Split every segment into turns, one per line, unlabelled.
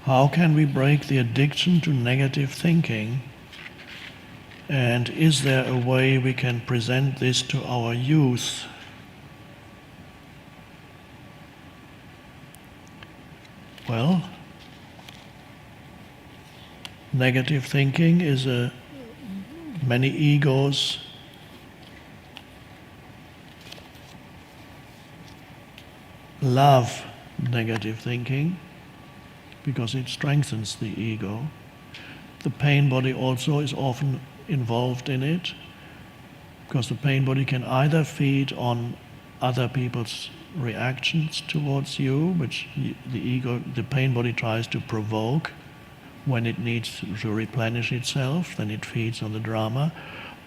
How can we break the addiction to negative thinking? And is there a way we can present this to our youth? Well, negative thinking is many egos love negative thinking because it strengthens the ego. The pain body also is often involved in it because the pain body can either feed on other people's reactions towards you, which the pain body tries to provoke when it needs to replenish itself, then it feeds on the drama,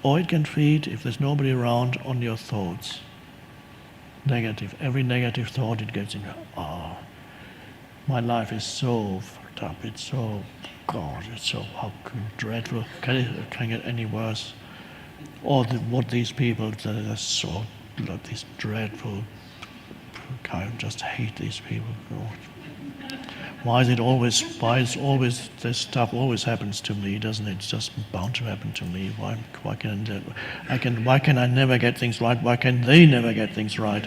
or it can feed, if there's nobody around, on your thoughts. Negative. Every negative thought it gets in, my life is so fucked up, it's so, God, it's so dreadful, can it get any worse? Or what these people, they're so, these dreadful, I just hate these people. God. Why is always, this stuff always happens to me, doesn't it? It's just bound to happen to me. Why can I never get things right? Why can they never get things right?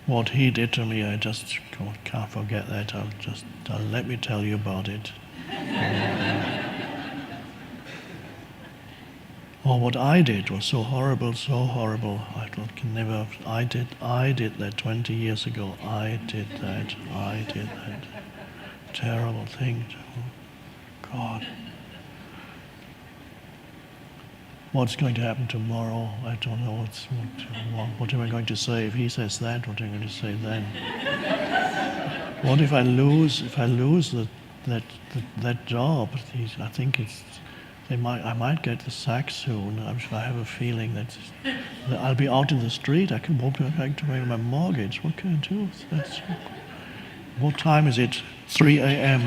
What he did to me, I just can't forget that. Let me tell you about it. Or what I did was so horrible. I did that 20 years ago. I did that. Terrible thing. God. What's going to happen tomorrow? I don't know. What am I going to say if he says that? What am I going to say then? What if I lose? If I lose that job? I think I might get the sack soon. I have a feeling that I'll be out in the street. I won't be able to pay my mortgage. What can I do? What time is it? 3 a.m.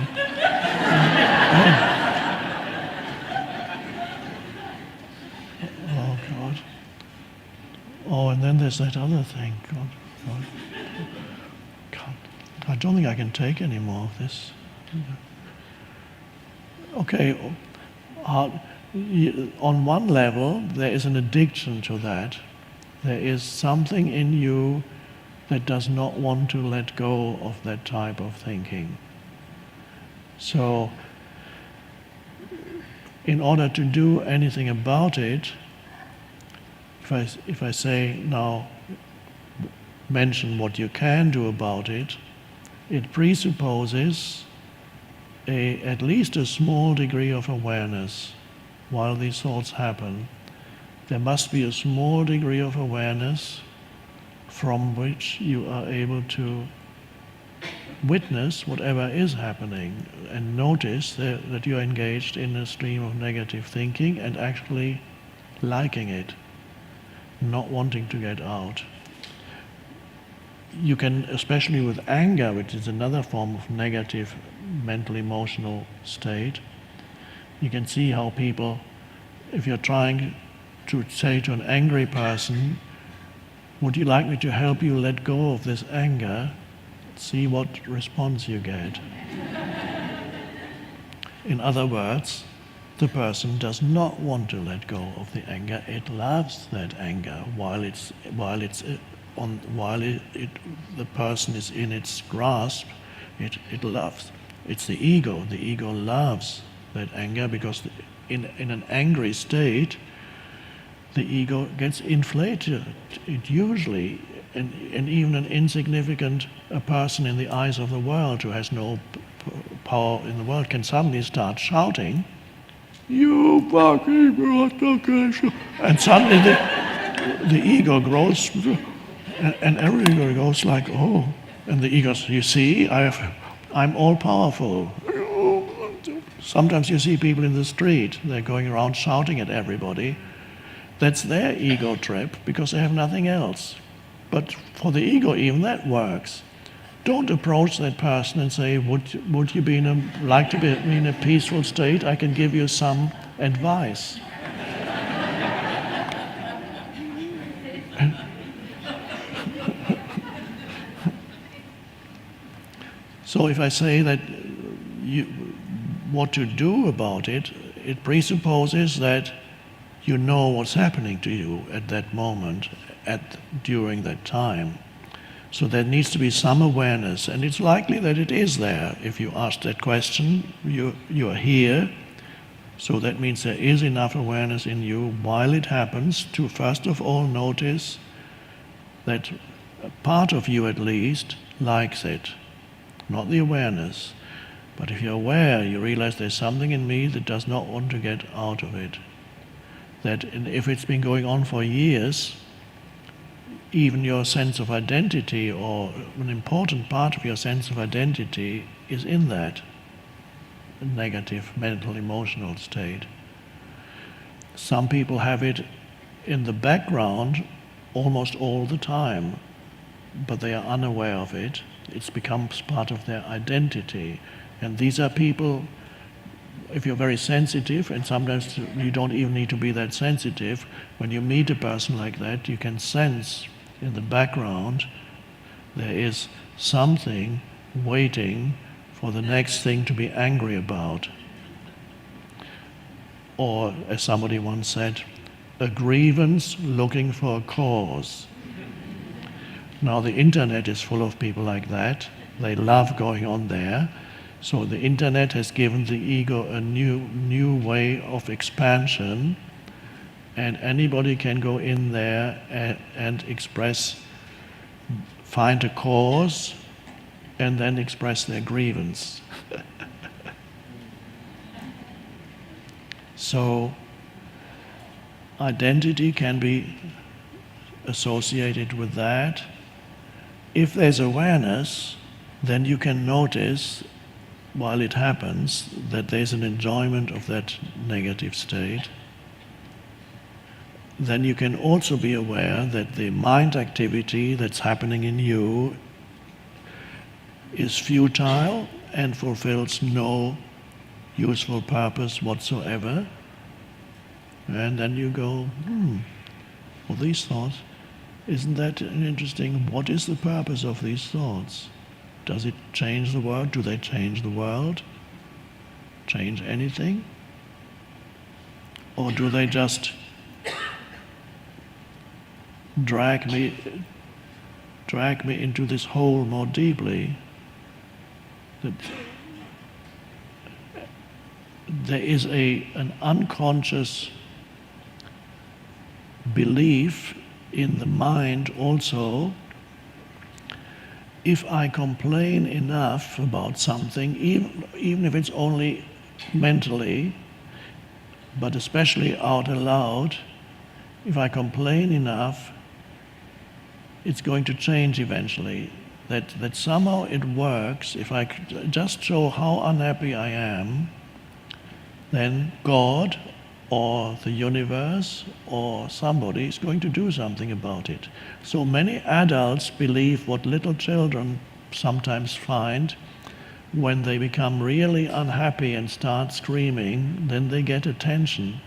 Oh God. Oh, and then there's that other thing. God. I don't think I can take any more of this. Okay. On one level, there is an addiction to that. There is something in you that does not want to let go of that type of thinking. So, in order to do anything about it, if I say now, mention what you can do about it, it presupposes at least a small degree of awareness while these thoughts happen. There must be a small degree of awareness from which you are able to witness whatever is happening and notice that you are engaged in a stream of negative thinking and actually liking it, not wanting to get out. You can, especially with anger, which is another form of negative mental emotional state, you can see how people, if you're trying to say to an angry person, would you like me to help you let go of this anger? See what response you get. In other words, the person does not want to let go of the anger. It loves that anger the person is in its grasp. It loves. It's the ego. The ego loves that anger because in an angry state, the ego gets inflated. It usually, and even an insignificant person in the eyes of the world who has no power in the world can suddenly start shouting, "You fucking bastard!" And suddenly the ego grows, and every ego goes like, "Oh," and the ego says, "You see, I'm all powerful." Sometimes you see people in the street, they're going around shouting at everybody. That's their ego trip because they have nothing else. But for the ego, even that works. Don't approach that person and say, would you like to be in a peaceful state? I can give you some advice. So if I say that what to do about it, it presupposes that you know what's happening to you at that moment, during that time. So there needs to be some awareness, and it's likely that it is there. If you ask that question, you are here, so that means there is enough awareness in you while it happens to first of all notice that a part of you at least likes it, not the awareness. But if you're aware, you realize there's something in me that does not want to get out of it. That if it's been going on for years, even your sense of identity, or an important part of your sense of identity, is in that negative mental emotional state. Some people have it in the background almost all the time, but they are unaware of it. It becomes part of their identity. And these are people, if you're very sensitive, and sometimes you don't even need to be that sensitive, when you meet a person like that, you can sense in the background there is something waiting for the next thing to be angry about. Or, as somebody once said, a grievance looking for a cause. Now the internet is full of people like that. They love going on there. So the internet has given the ego a new way of expansion, and anybody can go in there and express, find a cause, and then express their grievance. So identity can be associated with that. If there's awareness, then you can notice, while it happens, that there's an enjoyment of that negative state. Then you can also be aware that the mind activity that's happening in you is futile and fulfills no useful purpose whatsoever. And then you go, well, these thoughts, isn't that interesting? What is the purpose of these thoughts? Does it change the world? Do they change the world? Change anything? Or do they just drag me into this hole more deeply? That there is an unconscious belief in the mind also. If I complain enough about something, even if it's only mentally, but especially out aloud, if I complain enough, it's going to change eventually. That somehow it works. If I just show how unhappy I am, then God or the universe or somebody is going to do something about it. So many adults believe what little children sometimes find: when they become really unhappy and start screaming, then they get attention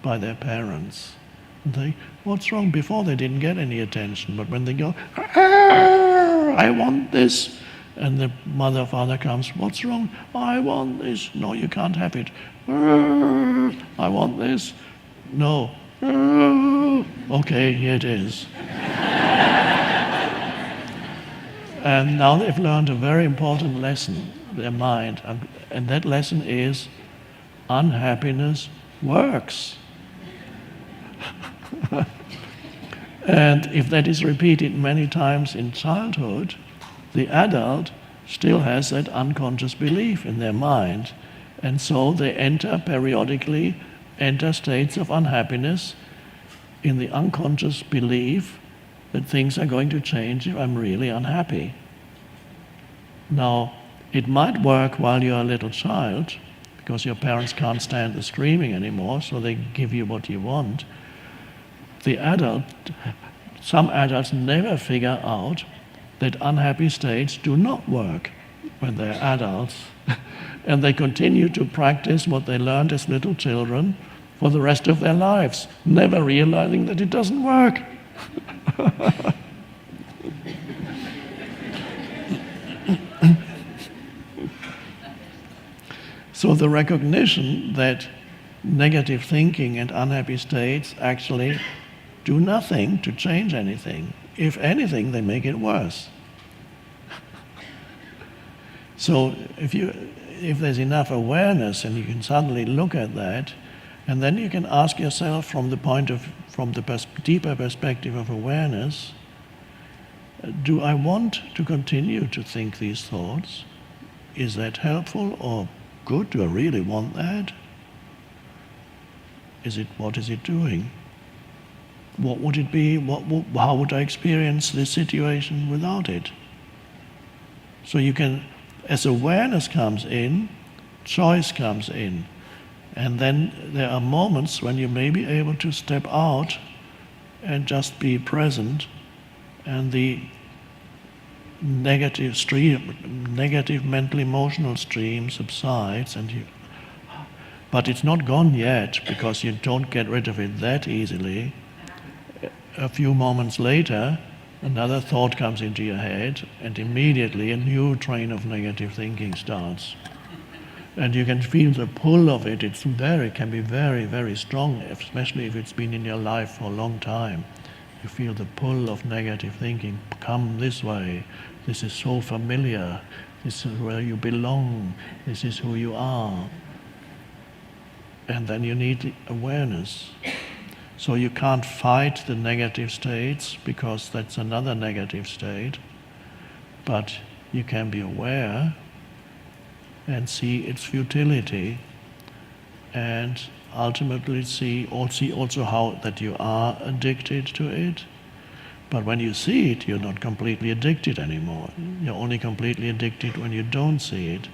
by their parents. And they, what's wrong? Before they didn't get any attention, but when they go, I want this, and the mother or father comes, what's wrong? I want this. No, you can't have it. I want this. No. Okay, here it is. And now they've learned a very important lesson, their mind, and that lesson is unhappiness works. And if that is repeated many times in childhood, the adult still has that unconscious belief in their mind, and so they periodically enter states of unhappiness in the unconscious belief that things are going to change if I'm really unhappy. Now, it might work while you're a little child, because your parents can't stand the screaming anymore, so they give you what you want. Some adults never figure out that unhappy states do not work when they're adults, and they continue to practice what they learned as little children for the rest of their lives, never realizing that it doesn't work. the recognition that negative thinking and unhappy states actually do nothing to change anything. If anything, they make it worse. So if there's enough awareness and you can suddenly look at that, and then you can ask yourself from the deeper perspective of awareness, do I want to continue to think these thoughts? Is that helpful or good? Do I really want that? What is it doing? What would it be? How would I experience this situation without it? So you can, as awareness comes in, choice comes in. And then there are moments when you may be able to step out and just be present, and the negative mental emotional stream subsides, but it's not gone yet, because you don't get rid of it that easily. A few moments later, another thought comes into your head, and immediately a new train of negative thinking starts. And you can feel the pull of it. It can be very, very strong, especially if it's been in your life for a long time. You feel the pull of negative thinking. Come this way. This is so familiar. This is where you belong. This is who you are. And then you need awareness. So you can't fight the negative states, because that's another negative state. But you can be aware and see its futility, and ultimately see also how that you are addicted to it. But when you see it, you're not completely addicted anymore. You're only completely addicted when you don't see it.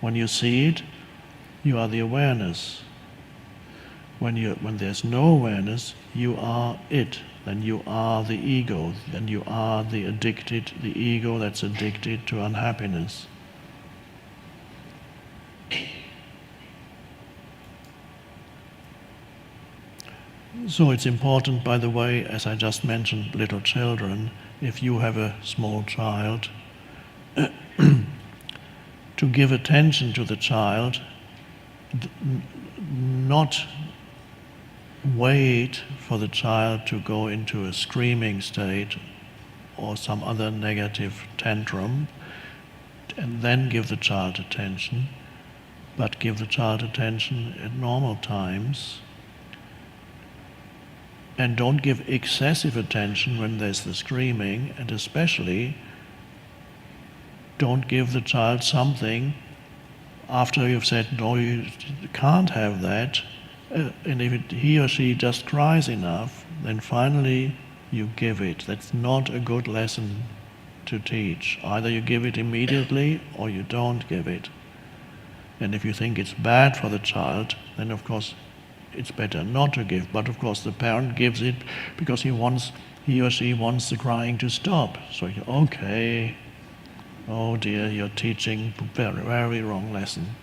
When you see it, you are the awareness. When there's no awareness, you are it. Then you are the ego. Then you are the ego that's addicted to unhappiness. So it's important, by the way, as I just mentioned, little children, if you have a small child, to give attention to the child, not wait for the child to go into a screaming state or some other negative tantrum, and then give the child attention, but give the child attention at normal times. And don't give excessive attention when there's the screaming, and especially don't give the child something after you've said, no, you can't have that, and if he or she just cries enough, then finally you give it. That's not a good lesson to teach. Either you give it immediately or you don't give it. And if you think it's bad for the child, then of course it's better not to give. But of course the parent gives it because he or she wants the crying to stop. So okay, oh dear, you're teaching very, very wrong lesson.